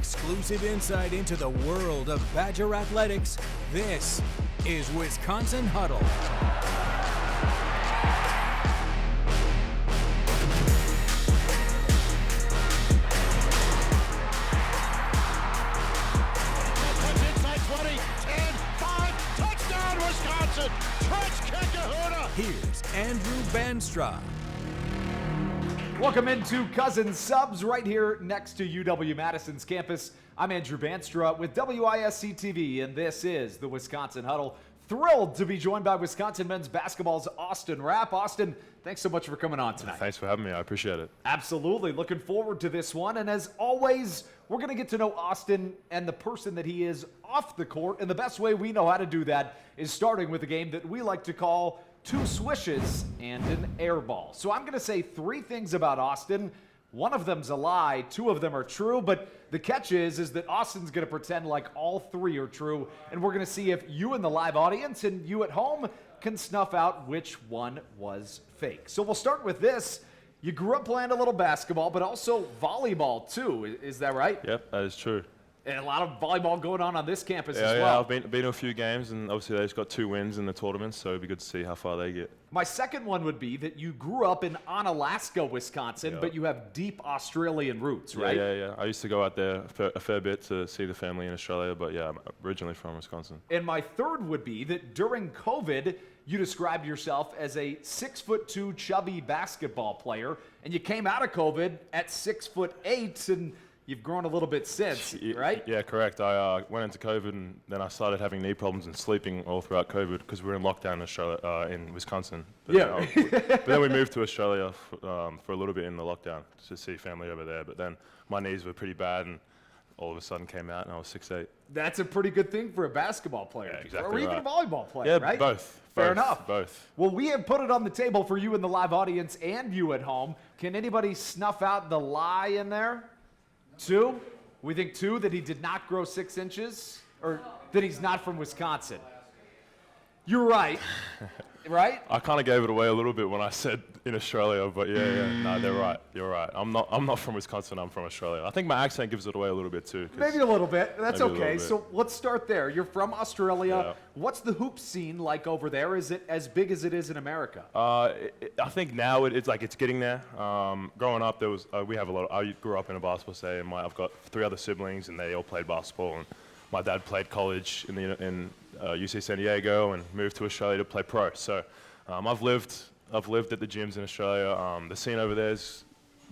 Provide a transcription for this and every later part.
Exclusive insight into the world of Badger athletics. This is Wisconsin Huddle. Here's Andrew Banstra. Welcome into Cousin Subs right here next to UW-Madison's campus. I'm Andrew Banstra with WISC-TV, and this is the Wisconsin Huddle. Thrilled to be joined by Wisconsin men's basketball's Austin Rapp. Austin, thanks so much for coming on tonight. Thanks for having me. I appreciate it. Absolutely. Looking forward to this one. And as always, we're going to get to know Austin and the person that he is off the court. And the best way we know how to do that is starting with a game that we like to call two swishes and an air ball. So I'm going to say three things about Austin. One of them's a lie, two of them are true, but the catch is that Austin's going to pretend like all three are true, and we're going to see if you in the live audience and you at home can snuff out which one was fake. So we'll start with this. You grew up playing a little basketball, but also volleyball too, is that right? Yep, that is true. And a lot of volleyball going on this campus as well. Yeah, I've been to a few games, and obviously they just got 2 wins in the tournament, so it'd be good to see how far they get. My second one would be that you grew up in Onalaska, Wisconsin, but you have deep Australian roots, right? Yeah. I used to go out there a fair bit to see the family in Australia, but yeah, I'm originally from Wisconsin. And my third would be that during COVID, you described yourself as a 6'2" chubby basketball player, and you came out of COVID at 6'8", and you've grown a little bit since, right? Yeah, correct. I went into COVID, and then I started having knee problems and sleeping all throughout COVID because we were in lockdown in Australia, in Wisconsin. But but then we moved to Australia for a little bit in the lockdown to see family over there. But then my knees were pretty bad, and all of a sudden came out, and I was 6'8". That's a pretty good thing for a basketball player. Yeah, exactly. Or even a volleyball player, yeah, right? Both. Fair enough. Both. Well, we have put it on the table for you in the live audience and you at home. Can anybody snuff out the lie in there? 2? We think 2, that he did not grow 6 inches, or that he's not from Wisconsin. You're right, right? I kind of gave it away a little bit when I said in Australia, but no, they're right. You're right. I'm not from Wisconsin. I'm from Australia. I think my accent gives it away a little bit too. Maybe a little bit. That's okay. Bit. So let's start there. You're from Australia. Yeah. What's the hoop scene like over there? Is it as big as it is in America? I think now it's getting there. Growing up, there was we have a lot. I grew up in a basketball stadium. I've got 3 other siblings, and they all played basketball. And my dad played college in UC San Diego and moved to Australia to play pro. So I've lived at the gyms in Australia. The scene over there is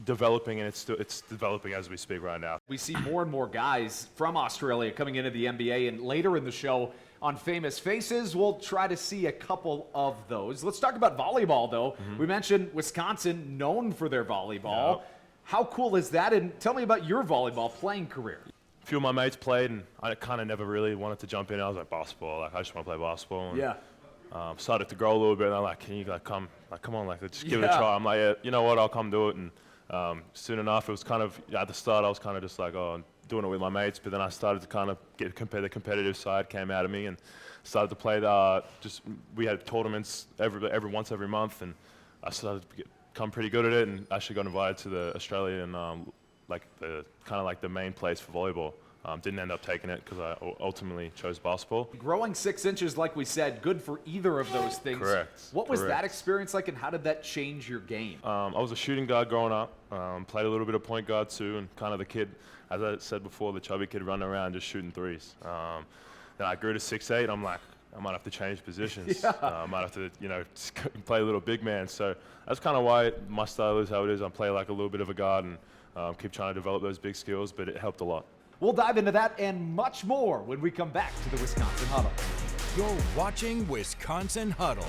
developing, and it's developing as we speak right now. We see more and more guys from Australia coming into the NBA, and later in the show on Famous Faces, we'll try to see a couple of those. Let's talk about volleyball, though. We mentioned Wisconsin, known for their volleyball. How cool is that? And tell me about your volleyball playing career. A few of my mates played, and I kind of never really wanted to jump in. I was like, basketball. Like, I just want to play basketball. And, started to grow a little bit, and I'm like, can you come on, just give it a try. I'm like, yeah, you know what, I'll come do it. And soon enough, it was kind of, at the start, I was kind of just like, doing it with my mates. But then I started to kind of the competitive side came out of me, and started to play we had tournaments every month, and I started to become pretty good at it, and actually got invited to the Australian, the main place for volleyball. Didn't end up taking it because I ultimately chose basketball. Growing 6 inches, like we said, good for either of those things. Correct. What was that experience like, and how did that change your game? I was a shooting guard growing up, played a little bit of point guard too, and kind of the kid, as I said before, the chubby kid running around just shooting threes. Then I grew to 6'8". I'm like, I might have to change positions. I might have to, play a little big man. So that's kind of why my style is how it is. I play like a little bit of a guard and keep trying to develop those big skills, but it helped a lot. We'll dive into that and much more when we come back to the Wisconsin Huddle. You're watching Wisconsin Huddle.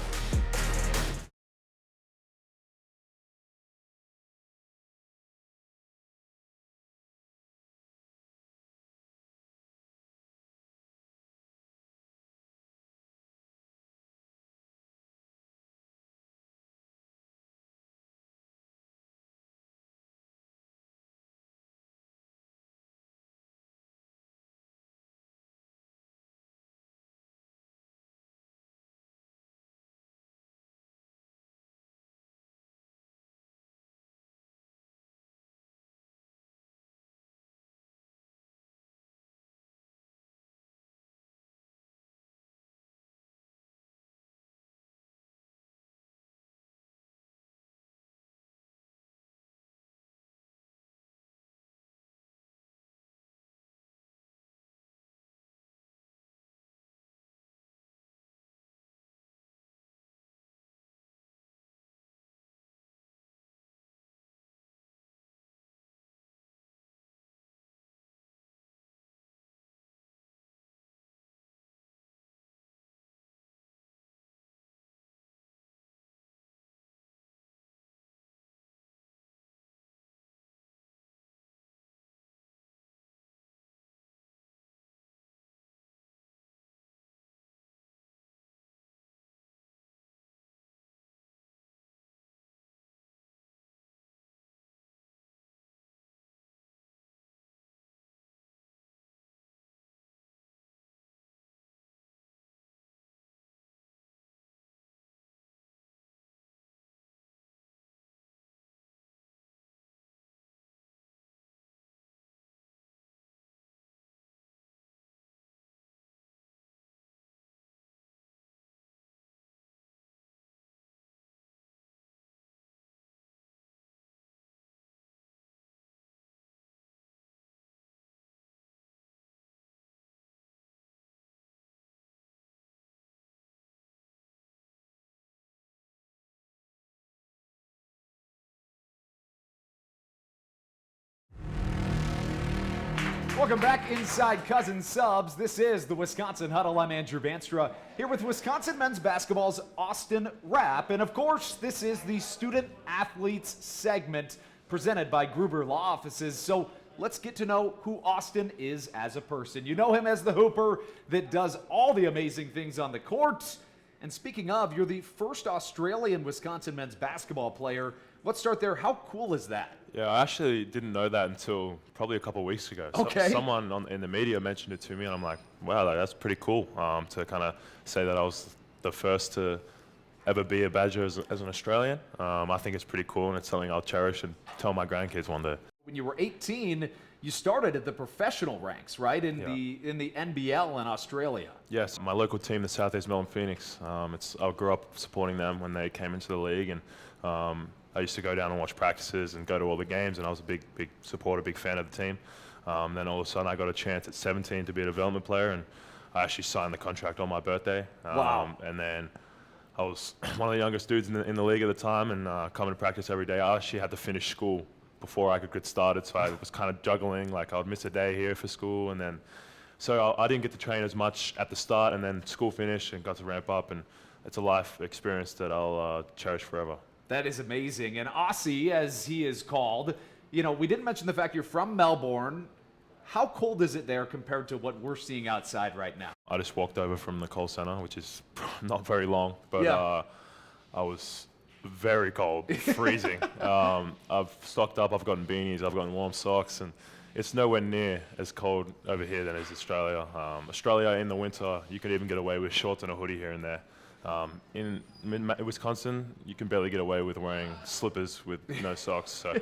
Welcome back inside Cousin Subs. This is the Wisconsin Huddle. I'm Andrew Banstra here with Wisconsin men's basketball's Austin Rapp. And of course, this is the Student Athletes segment presented by Gruber Law Offices. So let's get to know who Austin is as a person. You know him as the hooper that does all the amazing things on the court. And speaking of, you're the first Australian Wisconsin men's basketball player. Let's start there. How cool is that? Yeah, I actually didn't know that until probably a couple of weeks ago. Okay. Someone in the media mentioned it to me, and I'm like, wow, that's pretty cool to kind of say that I was the first to ever be a Badger as an Australian. I think it's pretty cool, and it's something I'll cherish and tell my grandkids one day. When you were 18, you started at the professional ranks, right? In the NBL in Australia. Yes, my local team, the Southeast Melbourne Phoenix. I grew up supporting them when they came into the league, and I used to go down and watch practices and go to all the games, and I was a big supporter, big fan of the team. Then all of a sudden I got a chance at 17 to be a development player, and I actually signed the contract on my birthday. Wow. And then I was one of the youngest dudes in the league at the time, and coming to practice every day. I actually had to finish school before I could get started, so I was kind of juggling, like I would miss a day here for school, and then so I didn't get to train as much at the start, and then school finished and got to ramp up, and it's a life experience that I'll cherish forever. That is amazing. And Aussie, as he is called, you know, we didn't mention the fact you're from Melbourne. How cold is it there compared to what we're seeing outside right now? I just walked over from the Cole Center, which is not very long, but I was very cold, freezing. I've stocked up, I've gotten beanies, I've gotten warm socks, and it's nowhere near as cold over here than is Australia. Australia in the winter, you could even get away with shorts and a hoodie here and there. In Wisconsin, you can barely get away with wearing slippers with no socks. So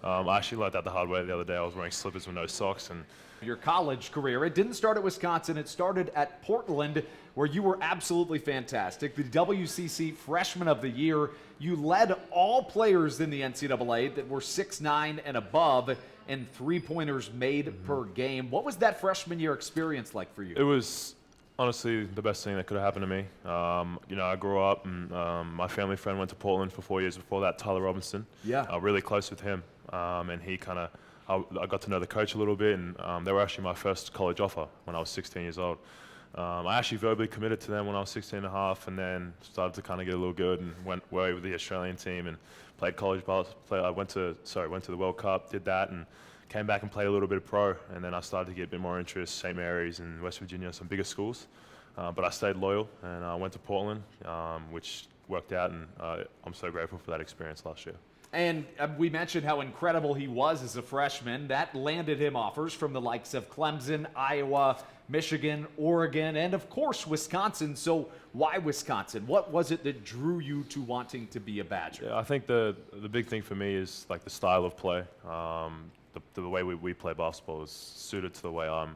I actually learned that the hard way the other day. I was wearing slippers with no socks. And your college career, it didn't start at Wisconsin. It started at Portland, where you were absolutely fantastic. The WCC Freshman of the Year. You led all players in the NCAA that were 6'9" and above in three-pointers made per game. What was that freshman year experience like for you? It was honestly the best thing that could have happened to me. I grew up, and my family friend went to Portland for 4 years before that, Tyler Robinson. Yeah. Really close with him, and he kind of, I got to know the coach a little bit, and they were actually my first college offer when I was 16 years old. I actually verbally committed to them when I was 16 and a half, and then started to kind of get a little good and went away with the Australian team and played college basketball. I went to the World Cup, did that, and came back and played a little bit of pro, and then I started to get a bit more interest, St. Mary's and West Virginia, some bigger schools. But I stayed loyal, and I went to Portland, which worked out, and I'm so grateful for that experience last year. And we mentioned how incredible he was as a freshman. That landed him offers from the likes of Clemson, Iowa, Michigan, Oregon, and of course Wisconsin. So why Wisconsin? What was it that drew you to wanting to be a Badger? Yeah, I think the big thing for me is like the style of play. The way we play basketball is suited to the way I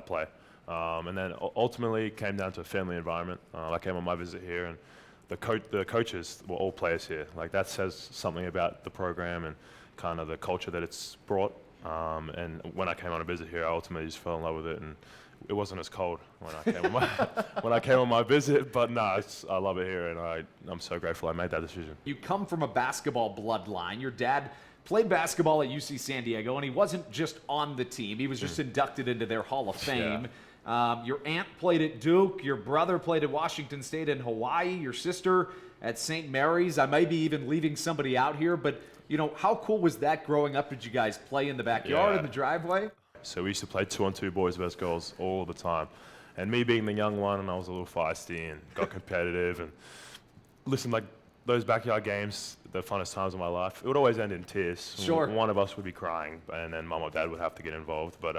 play. And then ultimately it came down to a family environment. I came on my visit here, and the coaches were all players here. Like that says something about the program and kind of the culture that it's brought. And when I came on a visit here, I ultimately just fell in love with it, and it wasn't as cold when I came on my visit. But no, I love it here, and I'm so grateful I made that decision. You come from a basketball bloodline. Your dad played basketball at UC San Diego, and he wasn't just on the team. He was just inducted into their Hall of Fame. Yeah. Your aunt played at Duke. Your brother played at Washington State and Hawaii. Your sister at St. Mary's. I may be even leaving somebody out here, but you know, how cool was that growing up? Did you guys play in the backyard, in the driveway? So we used to play 2-on-2 boys versus girls all the time. And me being the young one, and I was a little feisty and got competitive. And listen, like those backyard games, the funnest times of my life, it would always end in tears. Sure. One of us would be crying, and then mum or dad would have to get involved. But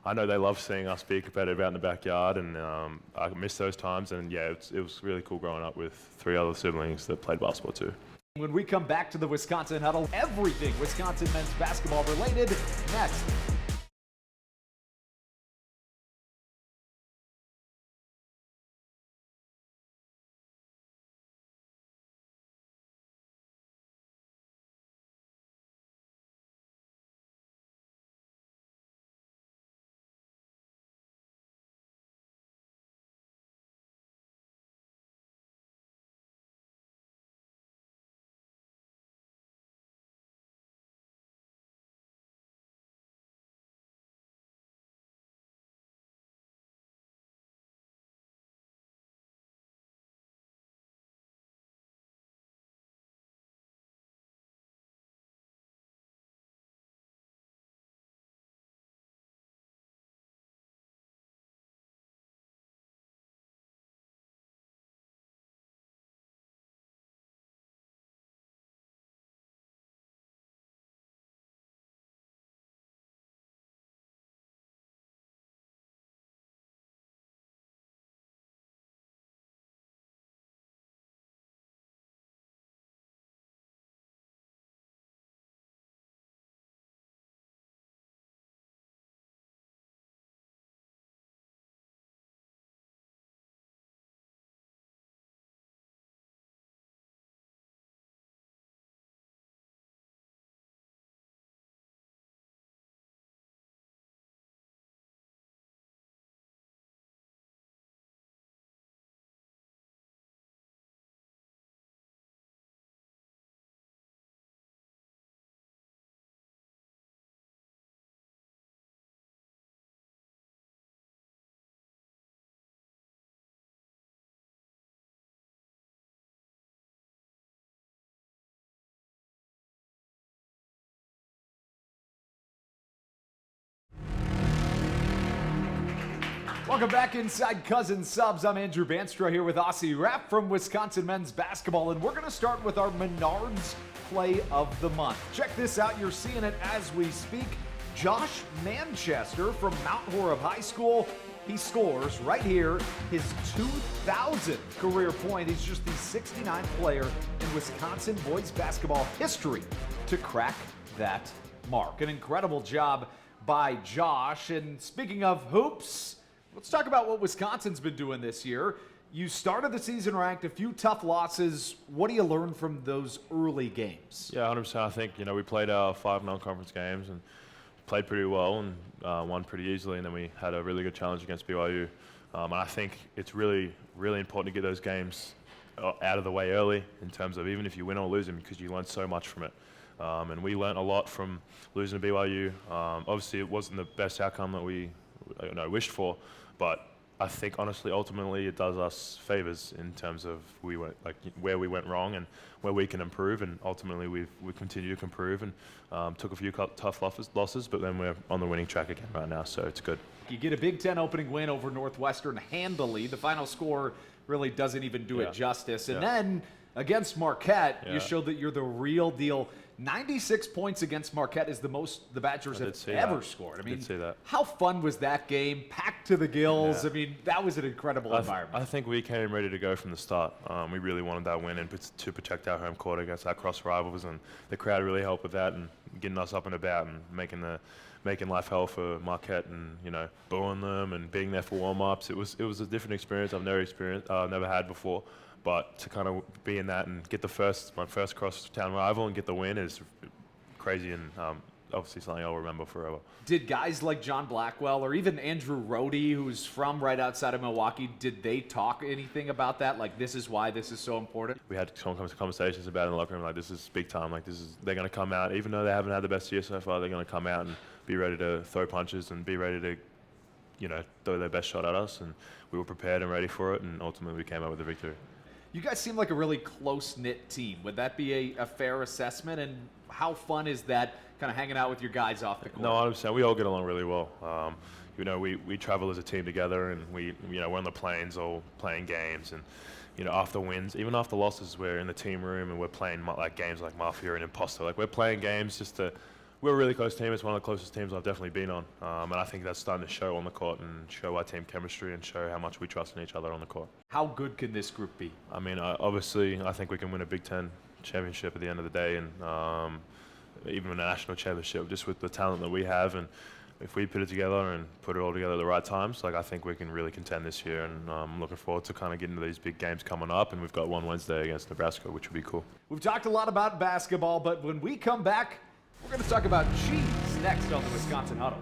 I know they love seeing us be competitive out in the backyard, and I miss those times. And yeah, it was really cool growing up with 3 other siblings that played basketball too. When we come back to the Wisconsin Huddle, everything Wisconsin men's basketball related next. Welcome back inside Cousin Subs. I'm Andrew Banstra here with Aussie Rapp from Wisconsin men's basketball, and we're going to start with our Menards play of the month. Check this out. You're seeing it as we speak. Josh Manchester from Mount Horeb High School. He scores right here his 2,000th career point. He's just the 69th player in Wisconsin boys basketball history to crack that mark. An incredible job by Josh. And speaking of hoops, let's talk about what Wisconsin's been doing this year. You started the season ranked, a few tough losses. What do you learn from those early games? Yeah, 100%. I think, we played our 5 non-conference games and played pretty well and won pretty easily, and then we had a really good challenge against BYU. And I think it's really, really important to get those games out of the way early in terms of even if you win or lose them, because you learn so much from it. And we learned a lot from losing to BYU. Obviously, it wasn't the best outcome that we wished for, but I think honestly, ultimately, it does us favors in terms of where we went wrong and where we can improve. And ultimately, we continue to improve and took a few tough losses, but then we're on the winning track again right now, so it's good. You get a Big Ten opening win over Northwestern handily. The final score really doesn't even do it justice. And then against Marquette, you showed that you're the real deal. 96 points against Marquette is the most the Badgers have ever scored. I mean, how fun was that game? Packed to the gills. I mean, that was an incredible environment. I think we came ready to go from the start. We really wanted that win and to protect our home court against our cross rivals, and the crowd really helped with that and getting us up and about and making life hell for Marquette and booing them and being there for warm-ups. It was a different experience I've never had before. But to kind of be in that and get my first cross-town rival and get the win is crazy and obviously something I'll remember forever. Did guys like John Blackwell or even Andrew Rohde, who's from right outside of Milwaukee, did they talk anything about that? Like, this is why this is so important? We had some conversations about it in the locker room, like, this is big time. Like, they're going to come out, even though they haven't had the best year so far, they're going to come out and be ready to throw punches and be ready to throw their best shot at us. And we were prepared and ready for it, and ultimately we came out with a victory. You guys seem like a really close-knit team. Would that be a fair assessment? And how fun is that kind of hanging out with your guys off the court? No, I understand. We all get along really well. We travel as a team together, and we're on the planes all playing games. And, after wins, even after losses, we're in the team room and we're playing like games like Mafia and Imposter. Like, we're playing games just to... We're a really close team. It's one of the closest teams I've definitely been on. And I think that's starting to show on the court and show our team chemistry and show how much we trust in each other on the court. How good can this group be? I mean, obviously, I think we can win a Big Ten championship at the end of the day, and even a national championship just with the talent that we have. And if we put it together and put it all together at the right times, I think we can really contend this year. And I'm looking forward to kind of getting to these big games coming up. And we've got one Wednesday against Nebraska, which will be cool. We've talked a lot about basketball, but when we come back, we're going to talk about cheese next on the Wisconsin Huddle.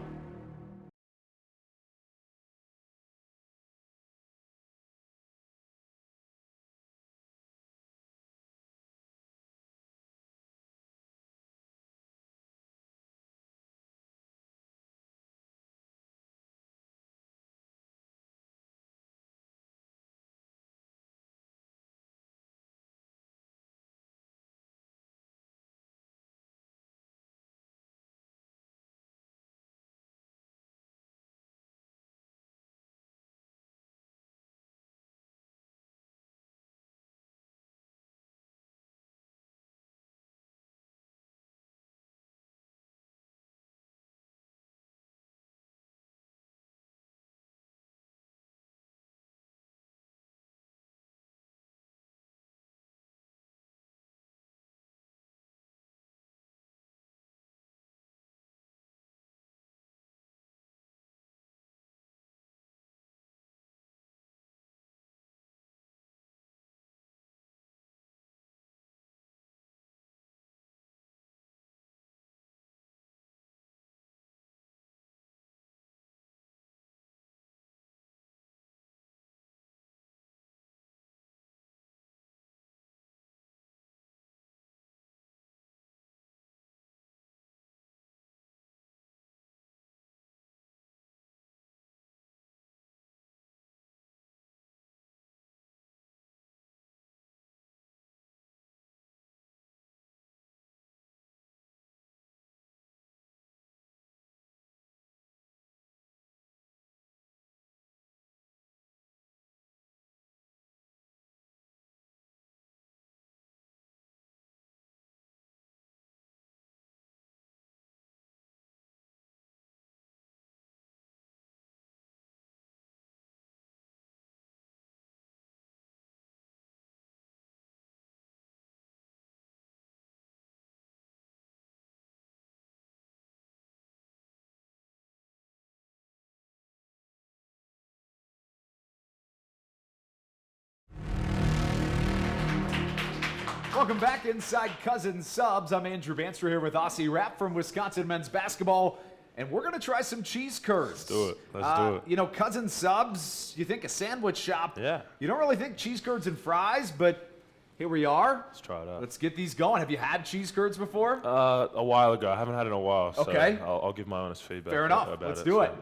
welcome back inside Cousin Subs. I'm Andrew Banster here with Rapp from Wisconsin men's basketball, and we're going to try some cheese curds. Let's do it. Let's do it. You know, Cousin Subs, you think a sandwich shop. Yeah. You don't really think cheese curds and fries, but here we are. Let's try it out. Let's get these going. Have you had cheese curds before? A while ago. I haven't had it in a while, so Okay. I'll give my honest feedback. Fair enough. About Let's it, do it.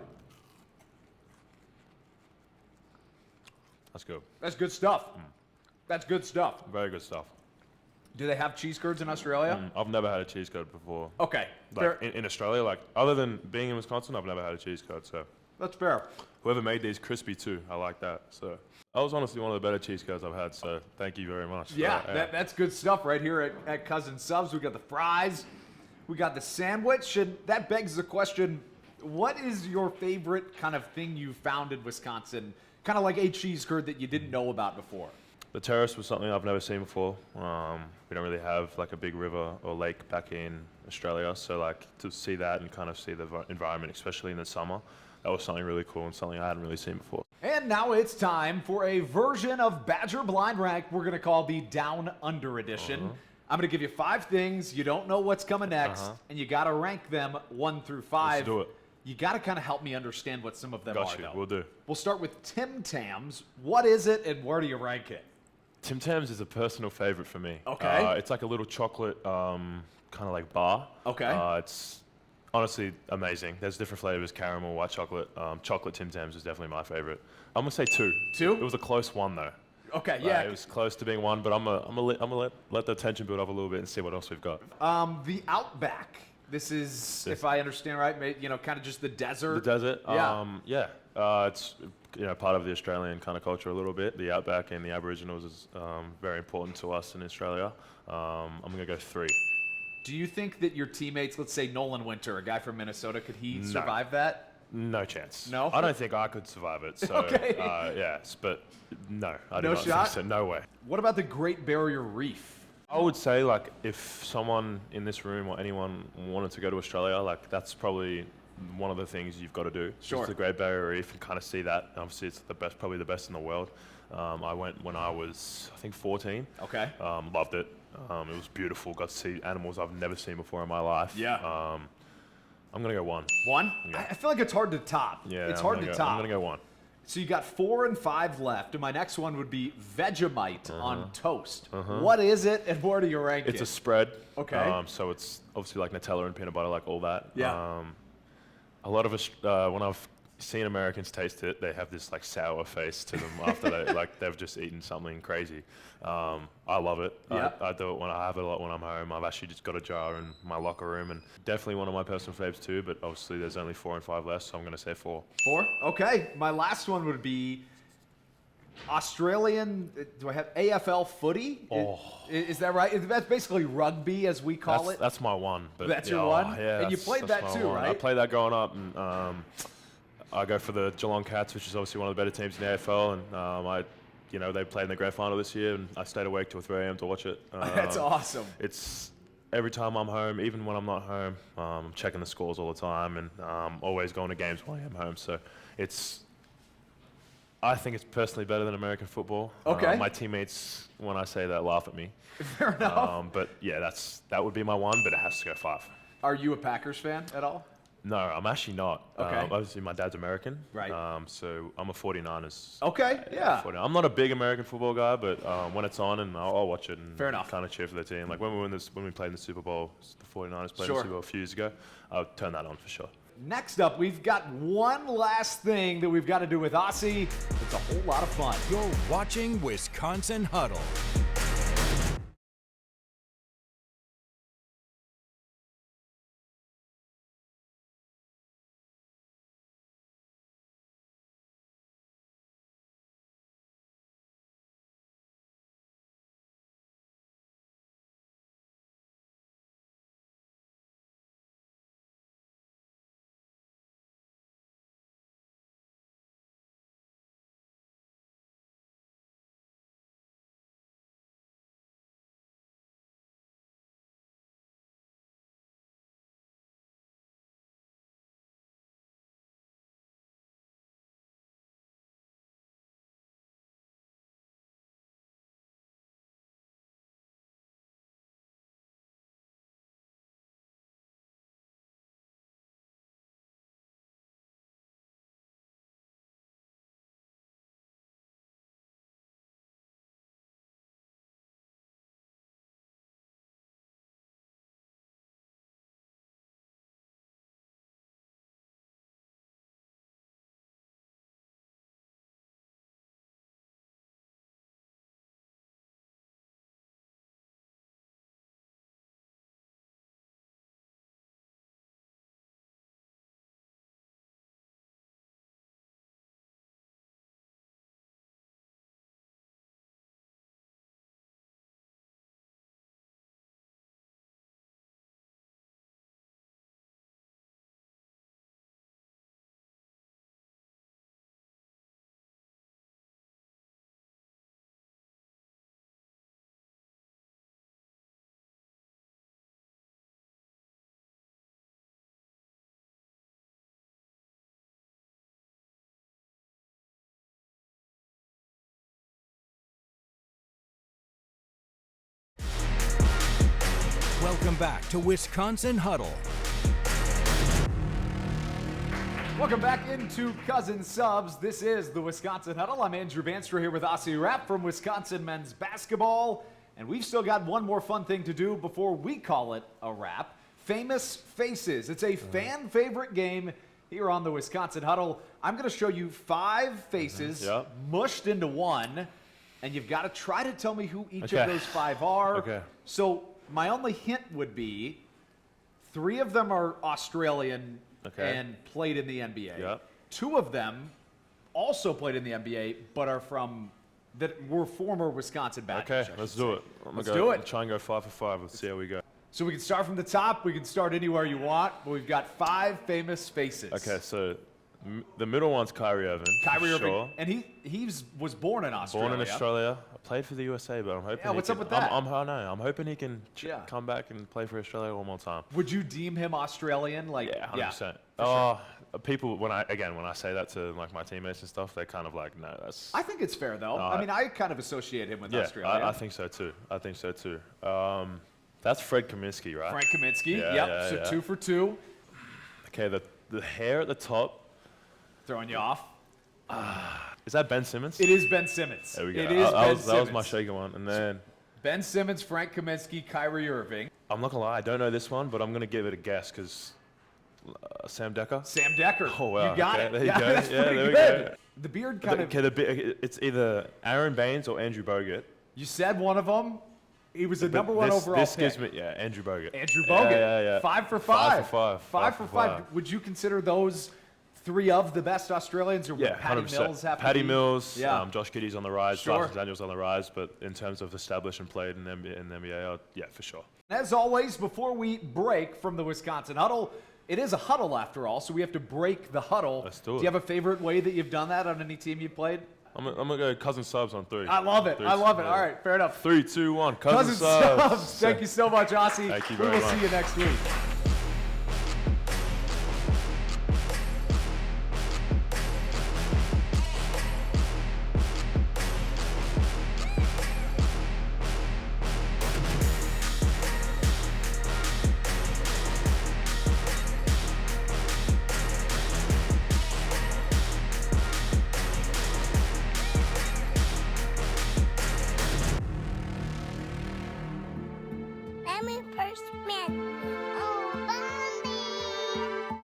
That's good. That's good stuff. That's good stuff. Very good stuff. Do they have cheese curds in Australia? I've never had a cheese curd before. Okay. Like in Australia, like other than being in Wisconsin, I've never had a cheese curd. So That's fair. whoever made these crispy too, I like that. So that was honestly one of the better cheese curds I've had. So thank you very much. Yeah, that's good stuff right here at Cousin Subs. We got the fries, we got the sandwich, and that begs the question: what is your favorite kind of thing you found in Wisconsin? Kind of like a cheese curd that you didn't know about before. The terrace was something I've never seen before. We don't really have like a big river or lake back in Australia, so like to see that and kind of see the environment, especially in the summer, that was something really cool and something I hadn't really seen before. And now it's time for a version of Badger Blind Rank we're going to call the Down Under Edition. I'm going to give you 5 things. You don't know what's coming next, and you got to rank them 1 through 5. Let's do it. You got to kind of help me understand what some of them are, Got you. though. We'll do. We'll start with Tim Tams. What is it, and where do you rank it? Tim Tams is a personal favorite for me. Okay. It's like a little chocolate kind of like bar. Okay. It's honestly amazing. There's different flavors: caramel, white chocolate. Chocolate Tim Tams is definitely my favorite. I'm gonna say 2. 2? It was a close 1 though. Okay, yeah. It was close to being 1, but I'm gonna let the tension build up a little bit and see what else we've got. The Outback. This is, if I understand right, kind of just the desert. The desert. Yeah. It's part of the Australian kind of culture a little bit. The outback and the Aboriginals is very important to us in Australia. I'm gonna go 3. Do you think that your teammates, let's say Nolan Winter, a guy from Minnesota, could he survive that? No chance. No? I don't think I could survive it. So, Okay. yes, but no, I do No not shot? think so. No way. What about the Great Barrier Reef? I would say, like, if someone in this room or anyone wanted to go to Australia, like, that's probably one of the things you've got to do. Sure. Just the Great Barrier Reef and kind of see that. Obviously, it's the best, probably the best in the world. I went when I was, I think, 14. Okay. Loved it. It was beautiful. Got to see animals I've never seen before in my life. Yeah. I'm going to go 1. 1? Yeah. I feel like it's hard to top. Yeah, it's hard to top. I'm going to go 1. So you got 4 and 5 left, and my next one would be Vegemite on toast. What is it, and where do you rank it? It's a spread. Okay. So it's obviously like Nutella and peanut butter, like all that. Yeah. A lot of us, when I've seen Americans taste it, they have this like sour face to them after they've just eaten something crazy. I love it. Yeah. I do it when I have it a lot when I'm home. I've actually just got a jar in my locker room, and definitely one of my personal faves too. But obviously, there's only 4 and 5 left, so I'm going to say 4. 4? Okay. My last one would be Australian. Do I have AFL footy? Oh. Is that right? That's basically rugby, as we call it. That's my 1. But That's your 1? Yeah. And you played that my too, 1. right? I played that growing up, and I go for the Geelong Cats, which is obviously one of the better teams in the AFL, and they played in the grand final this year, and I stayed awake till 3 a.m. to watch it. That's awesome. It's every time I'm home, even when I'm not home, I'm checking the scores all the time, and always going to games while I'm home. So I think it's personally better than American football. Okay. My teammates, when I say that, laugh at me. Fair enough. But yeah, that would be my 1, but it has to go 5. Are you a Packers fan at all? No, I'm actually not. Okay. Obviously, my dad's American. Right. So I'm a 49ers. Okay, yeah. 49. I'm not a big American football guy, but when it's on, and I'll watch it and Fair enough. kind of cheer for the team. Like when we played in the Super Bowl, the 49ers played in Sure. the Super Bowl a few years ago, I'll turn that on for sure. Next up, we've got one last thing that we've got to do with Aussie. It's a whole lot of fun. You're watching Wisconsin Huddle. Welcome back to Wisconsin Huddle. Welcome back into Cousin Subs. This is the Wisconsin Huddle. I'm Andrew Banstra here with Rapp from Wisconsin men's basketball. And we've still got one more fun thing to do before we call it a wrap. Famous Faces. It's a fan favorite game here on the Wisconsin Huddle. I'm going to show you 5 faces mushed into one. And you've got to try to tell me who each of those 5 are. Okay. So my only hint would be 3 of them are Australian and played in the NBA. Yep. 2 of them also played in the NBA, but are were former Wisconsin Badgers. Okay, let's do it. Let's do it. Try and go 5 for 5. Let's see how we go. So we can start from the top. We can start anywhere you want. But we've got 5 famous faces. Okay, so the middle one's Kyrie Irving. Kyrie Irving. Sure. And he was born in Australia. Born in Australia. Played for the USA, but I'm hoping. Yeah, what's up with that? I'm hoping he can come back and play for Australia one more time. Would you deem him Australian? Yeah, 100%. Sure. People when I say that to like my teammates and stuff, they're kind of like, no, that's. I think it's fair though. I mean, I kind of associate him with Australia. I think so too. That's Fred Kaminsky, right? Frank Kaminsky. Yeah, so 2 for 2. Okay, the hair at the top. Throwing you off. Is that Ben Simmons? It is Ben Simmons. There we go. It is Ben Simmons. That was my shaky one. And then Ben Simmons, Frank Kaminsky, Kyrie Irving. I'm not gonna lie, I don't know this one, but I'm gonna give it a guess because Sam Decker. Sam Decker. Oh wow. You got it. There you go. That's yeah, pretty there good. we go. The beard kind of. It's either Aaron Baines or Andrew Bogut. You said one of them. He was a number 1 overall This pick. gives me Andrew Bogut. Andrew Bogut. Yeah. 5 for 5. 5 for 5. Would you consider those 3 of the best Australians, or would Patty 100%. Mills have Patty to be? Mills, Josh Giddey's on the rise, Sure. Josh Daniels on the rise, but in terms of established and played in the NBA, yeah, for sure. As always, before we break from the Wisconsin Huddle, it is a huddle after all, so we have to break the huddle. Let's do it. Do you have a favorite way that you've done that on any team you've played? I'm gonna go Cousin Subs on 3. I love it. All right, fair enough. 3, 2, 1. Cousin Subs. Thank you so much, Aussie. Thank you We very will much. see you next week.